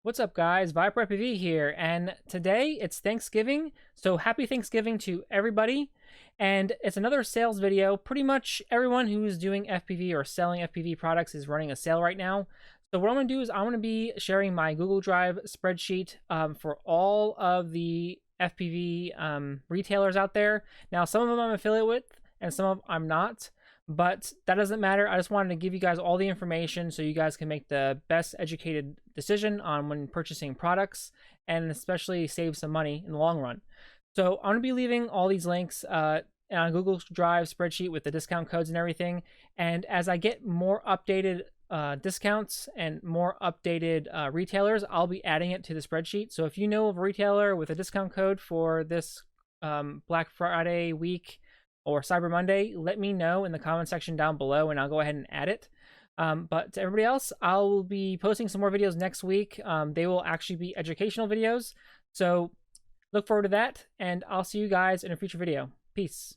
What's up, guys? Viper FPV here, and today it's Thanksgiving, so happy Thanksgiving to everybody. And it's another sales video. Pretty much everyone who's doing FPV or selling FPV products is running a sale right now. So what I'm going to do is I'm going to be sharing my Google Drive spreadsheet for all of the FPV retailers out there. Now, some of them I'm affiliate with, and some of them I'm not. But that doesn't matter. I just wanted to give you guys all the information so you guys can make the best educated decision on when purchasing products and especially save some money in the long run. So I'm going to be leaving all these links on Google Drive spreadsheet with the discount codes and everything. And as I get more updated discounts and more updated retailers, I'll be adding it to the spreadsheet. So if you know of a retailer with a discount code for this Black Friday week or Cyber Monday, let me know in the comment section down below and I'll go ahead and add it. But to everybody else, I'll be posting some more videos next week. They will actually be educational videos. So look forward to that, and I'll see you guys in a future video. Peace.